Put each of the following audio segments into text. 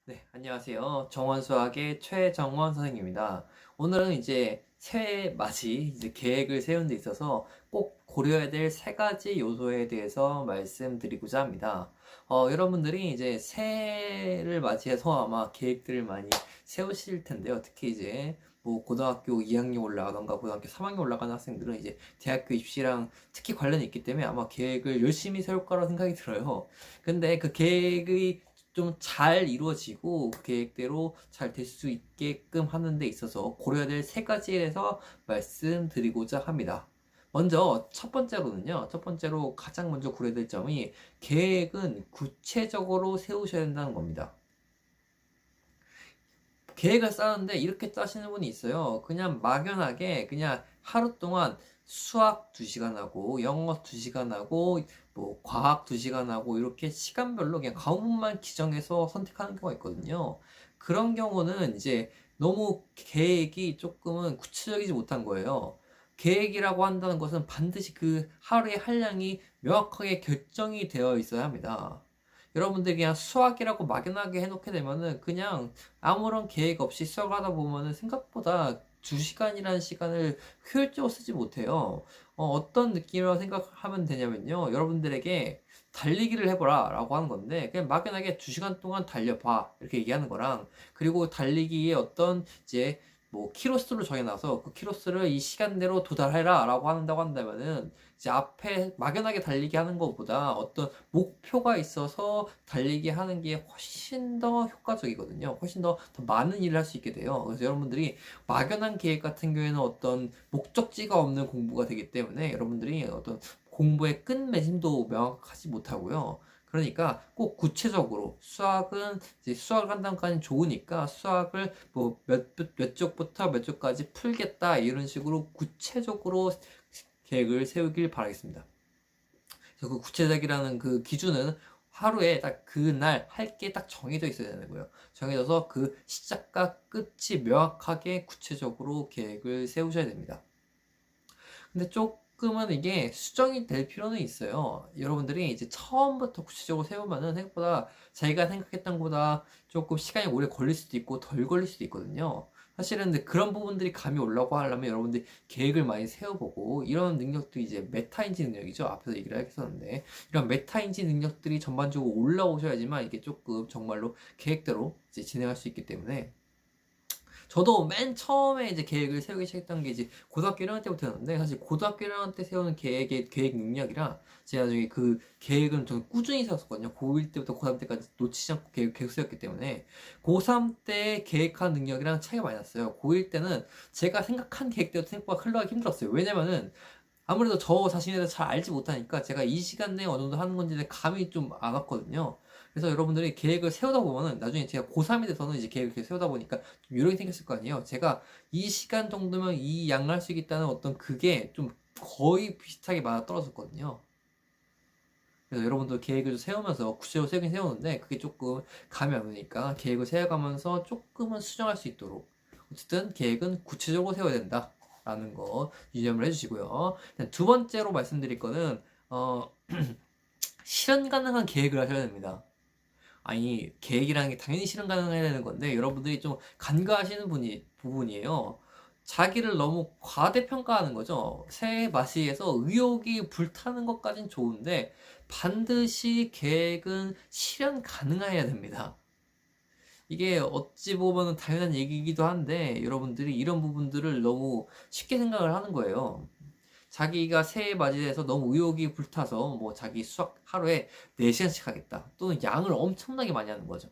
네, 안녕하세요. 정원수학의 최정원 선생님입니다. 오늘은 이제 새해 맞이 이제 계획을 세우는 데 있어서 꼭 고려해야 될 세 가지 요소에 대해서 말씀드리고자 합니다. 여러분들이 이제 새해를 맞이해서 아마 계획들을 많이 세우실 텐데요. 특히 이제 뭐 고등학교 2학년 올라가던가 고등학교 3학년 올라가는 학생들은 이제 대학교 입시랑 특히 관련이 있기 때문에 아마 계획을 열심히 세울 거라고 생각이 들어요. 근데 그 계획이 좀 잘 이루어지고 그 계획대로 잘 될 수 있게끔 하는 데 있어서 고려해야 될 세 가지에 대해서 말씀드리고자 합니다. 먼저 첫 번째로는요. 첫 번째로 가장 먼저 고려해야 될 점이 계획은 구체적으로 세우셔야 된다는 겁니다. 계획을 짜는데 이렇게 짜시는 분이 있어요. 그냥 막연하게 그냥 하루 동안 수학 2시간 하고 영어 2시간 하고 뭐 과학 2시간 하고 이렇게 시간별로 그냥 과목만 기정해서 선택하는 경우가 있거든요. 그런 경우는 이제 너무 계획이 조금은 구체적이지 못한 거예요. 계획이라고 한다는 것은 반드시 그 하루의 한량이 명확하게 결정이 되어 있어야 합니다. 여러분들이 그냥 수학이라고 막연하게 해놓게 되면은 그냥 아무런 계획 없이 수학을 하다 보면은 생각보다 2시간이라는 시간을 효율적으로 쓰지 못해요. 어떤 느낌이라고 생각하면 되냐면요. 여러분들에게 달리기를 해보라 라고 하는 건데 그냥 막연하게 2시간 동안 달려봐 이렇게 얘기하는 거랑 그리고 달리기에 어떤 이제 뭐 키로수를 정해놔서 그 키로수를 이 시간대로 도달해라 라고 한다고 한다면은 이제 앞에 막연하게 달리기 하는 것보다 어떤 목표가 있어서 달리기 하는 게 훨씬 더 효과적이거든요. 훨씬 더 많은 일을 할 수 있게 돼요. 그래서 여러분들이 막연한 계획 같은 경우에는 어떤 목적지가 없는 공부가 되기 때문에 여러분들이 어떤 공부의 끝맺음도 명확하지 못하고요. 그러니까 꼭 구체적으로 수학은 이제 수학을 한다는 까지 좋으니까 수학을 뭐 몇 쪽부터 몇 쪽까지 풀겠다 이런 식으로 구체적으로 계획을 세우길 바라겠습니다. 그래서 그 구체적이라는 그 기준은 하루에 딱 그날 할 게 딱 정해져 있어야 되는 거예요. 정해져서 그 시작과 끝이 명확하게 구체적으로 계획을 세우셔야 됩니다. 근데 조금은 이게 수정이 될 필요는 있어요. 여러분들이 이제 처음부터 구체적으로 세우면은 생각보다 자기가 생각했던 것보다 조금 시간이 오래 걸릴 수도 있고 덜 걸릴 수도 있거든요. 사실은 근데 그런 부분들이 감이 올라고 하려면 여러분들이 계획을 많이 세워보고 이런 능력도 이제 메타인지 능력이죠. 앞에서 얘기를 했었는데 이런 메타인지 능력들이 전반적으로 올라오셔야지만 이게 조금 정말로 계획대로 이제 진행할 수 있기 때문에 저도 맨 처음에 이제 계획을 세우기 시작했던 게 이제 고등학교 1학년 때부터였는데 사실 고등학교 1학년 때 세우는 계획 능력이랑 제가 나중에 그 계획은 저는 꾸준히 세웠었거든요. 고1 때부터 고3 때까지 놓치지 않고 계획 세웠기 때문에 고3 때 계획한 능력이랑 차이가 많이 났어요. 고1 때는 제가 생각한 계획대로 생각보다 흘러가기 힘들었어요. 왜냐면은 아무래도 저 자신에 대해서 잘 알지 못하니까 제가 이 시간 내에 어느 정도 하는 건지에 감이 좀 안 왔거든요. 그래서 여러분들이 계획을 세우다 보면은 나중에 제가 고3이 돼서는 이제 계획을 이렇게 세우다 보니까 좀 요령이 생겼을 거 아니에요. 제가 이 시간 정도면 이 양을 할 수 있겠다는 어떤 그게 좀 거의 비슷하게 맞아 떨어졌거든요. 그래서 여러분도 계획을 세우면서 구체적으로 세우긴 세우는데 그게 조금 감이 안 오니까 계획을 세워가면서 조금은 수정할 수 있도록 어쨌든 계획은 구체적으로 세워야 된다 라는 거 유념을 해주시고요. 두 번째로 말씀드릴 거는 실현 가능한 계획을 하셔야 됩니다. 아니 계획이라는 게 당연히 실현 가능해야 되는 건데 여러분들이 좀 간과하시는 부분이에요. 자기를 너무 과대평가하는 거죠. 새해 맞이해서 의욕이 불타는 것까진 좋은데 반드시 계획은 실현 가능해야 됩니다. 이게 어찌 보면 당연한 얘기이기도 한데 여러분들이 이런 부분들을 너무 쉽게 생각을 하는 거예요. 자기가 새해 맞이해서 너무 의욕이 불타서 뭐 자기 수학 하루에 4시간씩 하겠다. 또는 양을 엄청나게 많이 하는 거죠.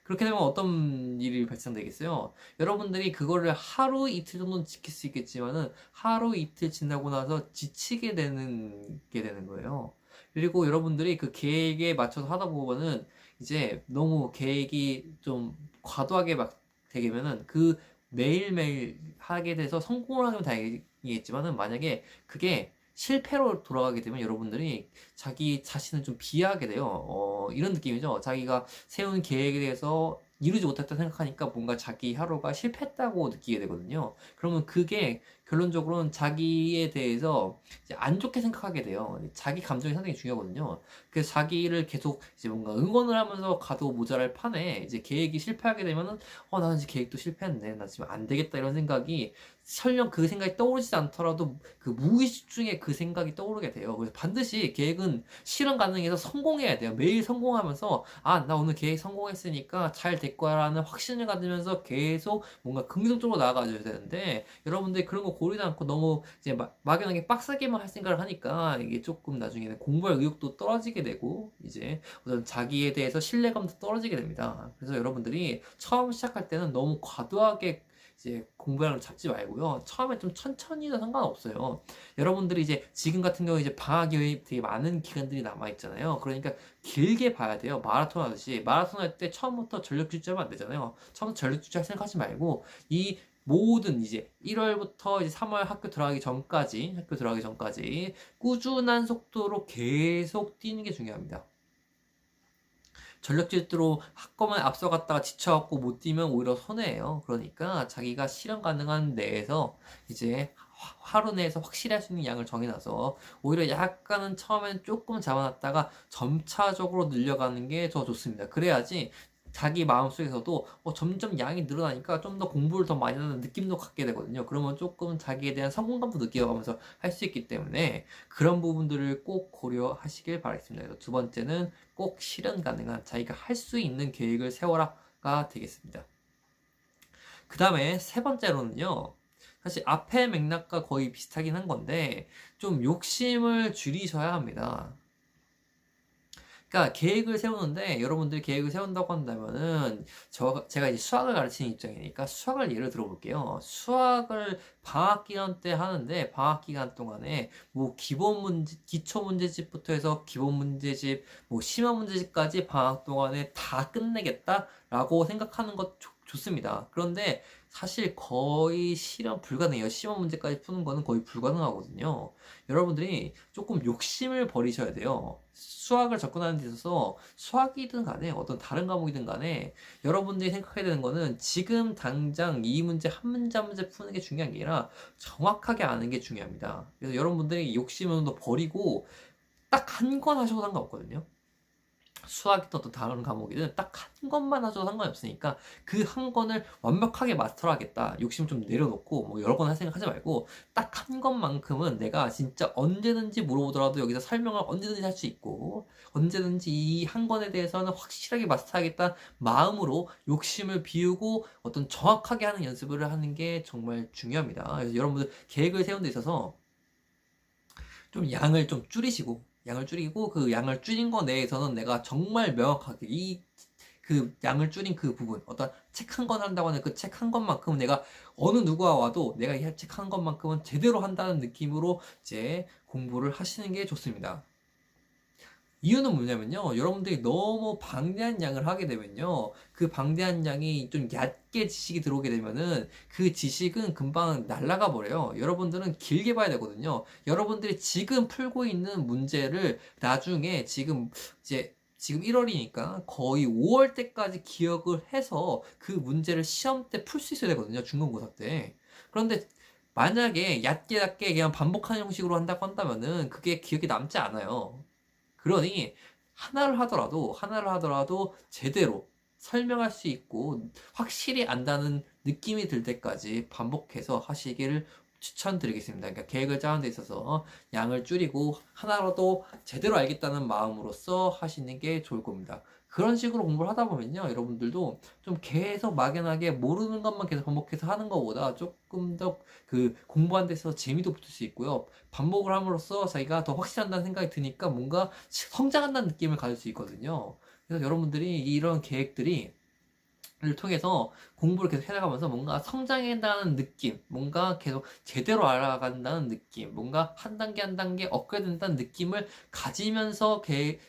그렇게 되면 어떤 일이 발생되겠어요? 여러분들이 그거를 하루 이틀 정도는 지킬 수 있겠지만은 하루 이틀 지나고 나서 지치게 되는 게 되는 거예요. 그리고 여러분들이 그 계획에 맞춰서 하다 보면은 이제 너무 계획이 좀 과도하게 막 되면은 그 매일매일 하게 돼서 성공을 하면 다행이겠지만은 만약에 그게 실패로 돌아가게 되면 여러분들이 자기 자신을 좀 비하하게 돼요. 이런 느낌이죠. 자기가 세운 계획에 대해서 이루지 못했다 생각하니까 뭔가 자기 하루가 실패했다고 느끼게 되거든요. 그러면 그게 결론적으로는 자기에 대해서 이제 안 좋게 생각하게 돼요. 자기 감정이 상당히 중요하거든요. 그래서 자기를 계속 이제 뭔가 응원을 하면서 가도 모자랄 판에 이제 계획이 실패하게 되면은 나는 이제 계획도 실패했네. 나 지금 안 되겠다 이런 생각이 설령 그 생각이 떠오르지 않더라도 그 무의식 중에 그 생각이 떠오르게 돼요. 그래서 반드시 계획은 실현 가능해서 성공해야 돼요. 매일 성공하면서 나 오늘 계획 성공했으니까 잘 될 거야라는 확신을 가지면서 계속 뭔가 긍정적으로 나아가줘야 되는데 여러분들이 그런 거 고리지 않고 너무 이제 막연하게 빡세게만 할 생각을 하니까 이게 조금 나중에는 공부할 의욕도 떨어지게 되고 이제 어떤 자기에 대해서 신뢰감도 떨어지게 됩니다. 그래서 여러분들이 처음 시작할 때는 너무 과도하게 이제 공부량을 잡지 말고요. 처음에 좀 천천히 해도 상관없어요. 여러분들이 이제 지금 같은 경우 이제 방학이 되게 많은 기간들이 남아 있잖아요. 그러니까 길게 봐야 돼요. 마라톤 하듯이. 마라톤 할 때 처음부터 전력 질주하면 안 되잖아요. 처음부터 전력 질주할 생각하지 말고 이 모든 이제 1월부터 이제 3월 학교 들어가기 전까지 꾸준한 속도로 계속 뛰는 게 중요합니다. 전력 질주로 한꺼번에 앞서갔다가 지쳐갖고 못 뛰면 오히려 손해예요. 그러니까 자기가 실현 가능한 내에서 이제 하루 내에서 확실히 할 수 있는 양을 정해놔서 오히려 약간은 처음엔 조금 잡아놨다가 점차적으로 늘려가는 게 더 좋습니다. 그래야지 자기 마음속에서도 점점 양이 늘어나니까 좀 더 공부를 더 많이 하는 느낌도 갖게 되거든요. 그러면 조금 자기에 대한 성공감도 느껴가면서 할 수 있기 때문에 그런 부분들을 꼭 고려하시길 바라겠습니다. 그래서 두 번째는 꼭 실현 가능한 자기가 할 수 있는 계획을 세워라가 되겠습니다. 그 다음에 세 번째로는요. 사실 앞의 맥락과 거의 비슷하긴 한 건데 좀 욕심을 줄이셔야 합니다. 그러니까 계획을 세우는데 여러분들이 계획을 세운다고 한다면은 제가 이제 수학을 가르치는 입장이니까 수학을 예를 들어 볼게요. 수학을 방학 기간 때 하는데 방학 기간 동안에 뭐 기본 문제, 기초 문제집부터 해서 기본 문제집, 뭐 심화 문제집까지 방학 동안에 다 끝내겠다라고 생각하는 것 좋습니다. 그런데 사실 거의 실현 불가능해요. 심화 문제까지 푸는 거는 거의 불가능하거든요. 여러분들이 조금 욕심을 버리셔야 돼요. 수학을 접근하는 데 있어서 수학이든 간에 어떤 다른 과목이든 간에 여러분들이 생각해야 되는 거는 지금 당장 이 문제 한 문제 한 문제 푸는 게 중요한 게 아니라 정확하게 아는 게 중요합니다. 그래서 여러분들이 욕심을 좀 버리고 딱 한 권 하셔도 상관없거든요. 수학이든 어떤 다른 과목이든 딱 한 권만 하셔도 상관이 없으니까 그 한 권을 완벽하게 마스터하겠다 욕심 좀 내려놓고 뭐 여러 권 할 생각 하지 말고 딱 한 권만큼은 내가 진짜 언제든지 물어보더라도 여기서 설명을 언제든지 할 수 있고 언제든지 이 한 권에 대해서는 확실하게 마스터하겠다 마음으로 욕심을 비우고 어떤 정확하게 하는 연습을 하는 게 정말 중요합니다. 그래서 여러분들 계획을 세우는 데 있어서 좀 양을 좀 줄이시고 양을 줄이고 그 양을 줄인 거 내에서는 내가 정말 명확하게 이 그 양을 줄인 그 부분 어떤 책 한 권 한다고 하는 그 책 한 권만큼 내가 어느 누가 와도 내가 이 책 한 권만큼은 제대로 한다는 느낌으로 이제 공부를 하시는 게 좋습니다. 이유는 뭐냐면요. 여러분들이 너무 방대한 양을 하게 되면요. 그 방대한 양이 좀 얕게 지식이 들어오게 되면은 그 지식은 금방 날아가 버려요. 여러분들은 길게 봐야 되거든요. 여러분들이 지금 풀고 있는 문제를 나중에 지금 1월이니까 거의 5월 때까지 기억을 해서 그 문제를 시험 때 풀 수 있어야 되거든요. 중간고사 때. 그런데 만약에 얕게 그냥 반복하는 형식으로 한다고 한다면은 그게 기억에 남지 않아요. 그러니 하나를 하더라도 제대로 설명할 수 있고 확실히 안다는 느낌이 들 때까지 반복해서 하시기를 추천드리겠습니다. 그러니까 계획을 짜는 데 있어서 양을 줄이고 하나라도 제대로 알겠다는 마음으로써 하시는 게 좋을 겁니다. 그런 식으로 공부를 하다 보면요, 여러분들도 좀 계속 막연하게 모르는 것만 계속 반복해서 하는 것보다 조금 더 그 공부하는 데 있어서 재미도 붙을 수 있고요. 반복을 함으로써 자기가 더 확실한다는 생각이 드니까 뭔가 성장한다는 느낌을 가질 수 있거든요. 그래서 여러분들이 이런 계획들이 를 통해서 공부를 계속 해나가면서 뭔가 성장한다는 느낌, 뭔가 계속 제대로 알아간다는 느낌, 뭔가 한 단계 한 단계 업그레이드 된다는 느낌을 가지면서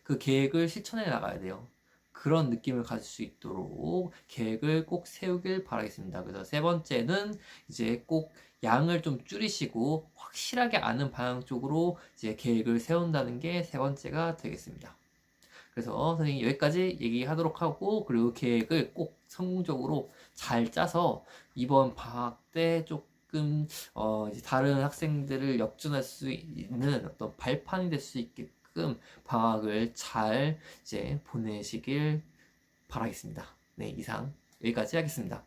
그 계획을 실천해 나가야 돼요. 그런 느낌을 가질 수 있도록 계획을 꼭 세우길 바라겠습니다. 그래서 세 번째는 이제 꼭 양을 좀 줄이시고 확실하게 아는 방향 쪽으로 이제 계획을 세운다는 게 세 번째가 되겠습니다. 그래서 선생님이 여기까지 얘기하도록 하고 그리고 계획을 꼭 성공적으로 잘 짜서 이번 방학 때 있게끔 이제 다른 학생들을 역전할 수 있는 어떤 발판이 될 수 있게끔 방학을 잘 이제 보내시길 바라겠습니다. 네, 이상 여기까지 하겠습니다.